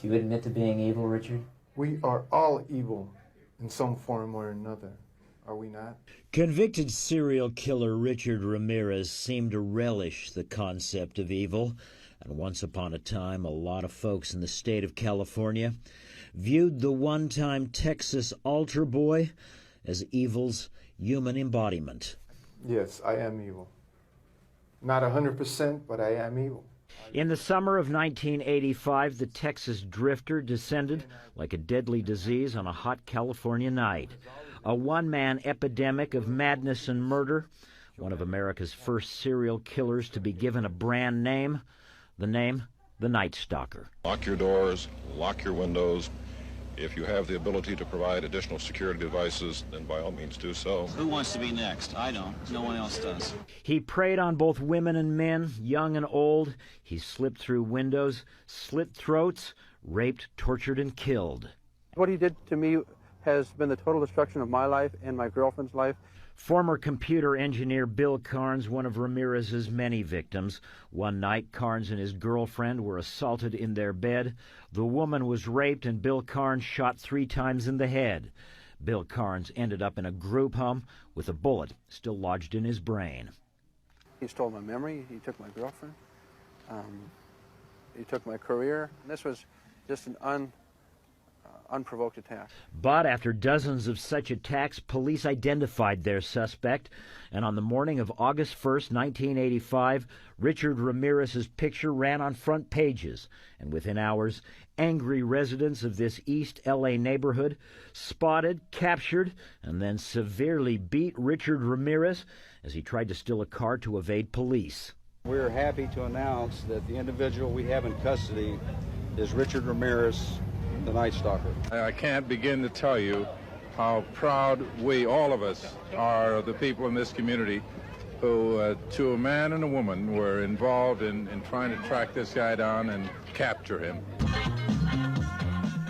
You admit to being evil, Richard? We are all evil in some form or another, are we not? Convicted serial killer Richard Ramirez seemed to relish the concept of evil, and once upon a time a lot of folks in the state of California viewed the one-time Texas altar boy as evil's human embodiment. Yes, I am evil. Not 100%, but I am evil. In the summer of 1985, the Texas drifter descended like a deadly disease on a hot California night. A one-man epidemic of madness and murder, one of America's first serial killers to be given a brand name, the Night Stalker. Lock your doors, lock your windows. If you have the ability to provide additional security devices, then by all means do so. Who wants to be next? I don't. No one else does. He preyed on both women and men, young and old. He slipped through windows, slit throats, raped, tortured, and killed. What he did to me has been the total destruction of my life and my girlfriend's life. Former computer engineer Bill Carnes, one of Ramirez's many victims. One night, Carnes and his girlfriend were assaulted in their bed. The woman was raped and Bill Carnes shot 3 times in the head. Bill Carnes ended up in a group home with a bullet still lodged in his brain. He stole my memory. He took my girlfriend. He took my career. And this was just an unprovoked attack. But after dozens of such attacks, police identified their suspect, and on the morning of August 1st, 1985, Richard Ramirez's picture ran on front pages, and within hours, angry residents of this East LA neighborhood spotted, captured, and then severely beat Richard Ramirez as he tried to steal a car to evade police. We're happy to announce that the individual we have in custody is Richard Ramirez, the Night Stalker. I can't begin to tell you how proud we, all of us, are of the people in this community who, to a man and a woman, were involved in trying to track this guy down and capture him.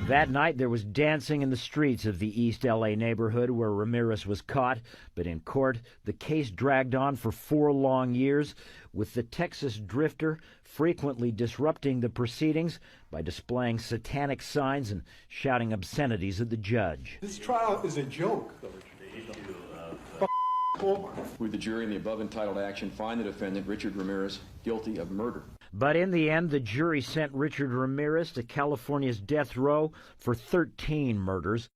That night, there was dancing in the streets of the East LA neighborhood where Ramirez was caught, but in court, the case dragged on for 4 long years, with the Texas drifter frequently disrupting the proceedings by displaying satanic signs and shouting obscenities at the judge. This trial is a joke. Would the jury in the above entitled action find the defendant, Richard Ramirez, guilty of murder? But in the end, the jury sent Richard Ramirez to California's death row for 13 murders.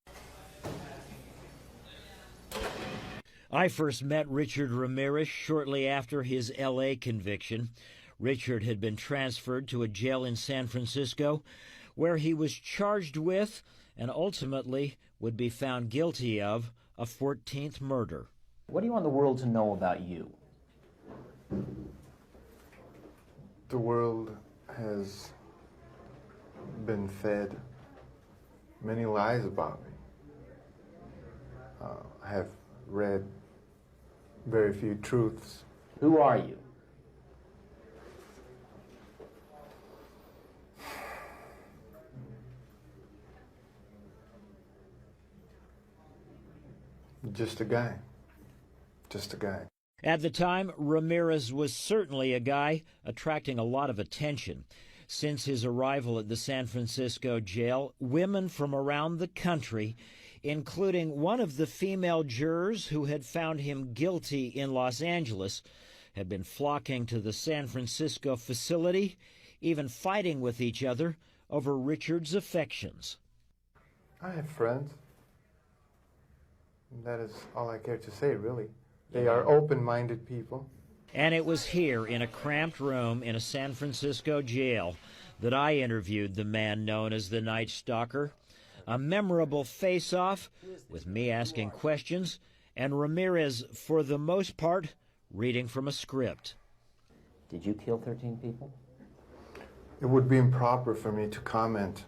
I first met Richard Ramirez shortly after his L.A. conviction. Richard had been transferred to a jail in San Francisco where he was charged with and ultimately would be found guilty of a 14th murder. What do you want the world to know about you? The world has been fed many lies about me. I have read very few truths. Who are you? Just a guy. Just a guy. At the time, Ramirez was certainly a guy attracting a lot of attention. Since his arrival at the San Francisco jail, women from around the country, including one of the female jurors who had found him guilty in Los Angeles, had been flocking to the San Francisco facility, even fighting with each other over Richard's affections. I have friends. That is all I care to say, really. They are open-minded people. And it was here, in a cramped room in a San Francisco jail, that I interviewed the man known as the Night Stalker. A memorable face-off, with me asking questions, and Ramirez, for the most part, reading from a script. Did you kill 13 people? It would be improper for me to comment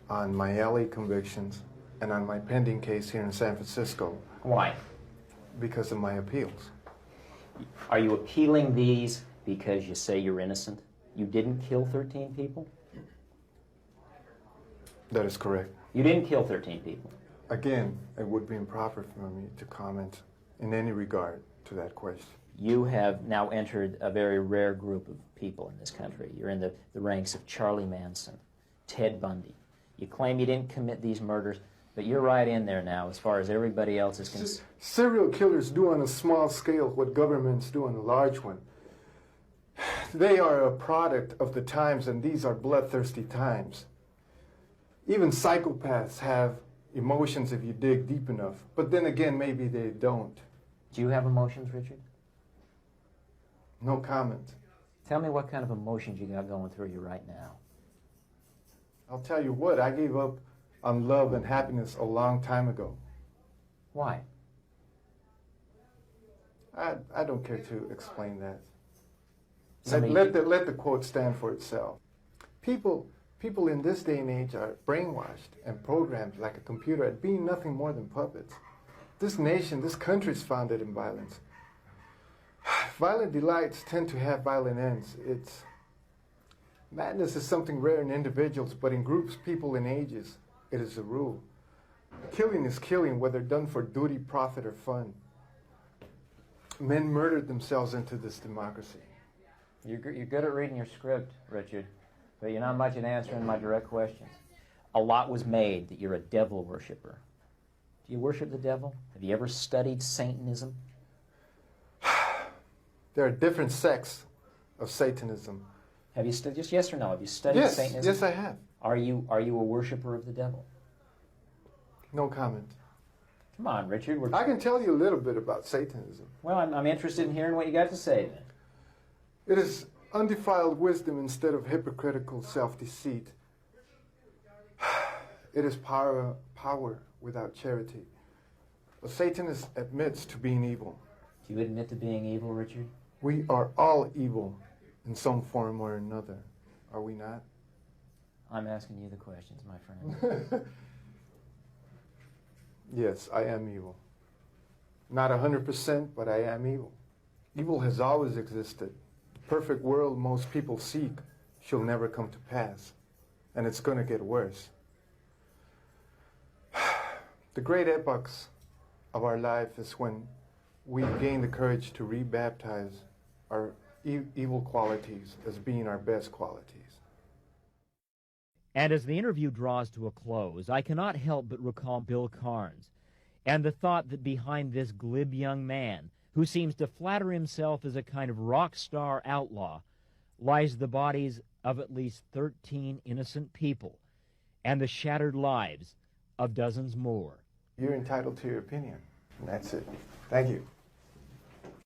on my LA convictions and on my pending case here in San Francisco. Why? Because of my appeals. Are you appealing these because you say you're innocent? You didn't kill 13 people? That is correct. You didn't kill 13 people? Again, it would be improper for me to comment in any regard to that question. You have now entered a very rare group of people in this country. You're in the ranks of Charlie Manson, Ted Bundy. You claim you didn't commit these murders, but you're right in there now as far as everybody else is concerned. Serial killers do on a small scale what governments do on a large one. They are a product of the times, and these are bloodthirsty times. Even psychopaths have emotions if you dig deep enough, but then again, maybe they don't. Do you have emotions, Richard? No comment. Tell me what kind of emotions you got going through you right now. I'll tell you what, I gave up on love and happiness a long time ago. Why? I don't care to explain that. Somebody- Let the quote stand for itself. People in this day and age are brainwashed and programmed like a computer at being nothing more than puppets. This nation, this country is founded in violence. Violent delights tend to have violent ends. Madness is something rare in individuals, but in groups, people, and ages, it is a rule. Killing is killing, whether done for duty, profit, or fun. Men murdered themselves into this democracy. You're good at reading your script, Richard, but you're not much at answering my direct questions. A lot was made that you're a devil worshiper. Do you worship the devil? Have you ever studied Satanism? There are different sects of Satanism. Have you studied, just yes or no, have you studied Yes, Satanism? yes I have. Are you a worshiper of the devil? No comment. Come on, Richard. I can tell you a little bit about Satanism. Well, I'm interested in hearing what you got to say then. It is undefiled wisdom instead of hypocritical self-deceit. It is power without charity. A Satanist admits to being evil. Do you admit to being evil, Richard? We are all evil in some form or another, are we not? I'm asking you the questions, my friend. Yes, I am evil. Not 100%, but I am evil. Evil has always existed. The perfect world most people seek shall never come to pass, and it's going to get worse. The great epochs of our life is when we gain the courage to rebaptize our evil qualities as being our best qualities. And as the interview draws to a close, I cannot help but recall Bill Carnes and the thought that behind this glib young man, who seems to flatter himself as a kind of rock star outlaw, lies the bodies of at least 13 innocent people and the shattered lives of dozens more. You're entitled to your opinion, and that's it. Thank you.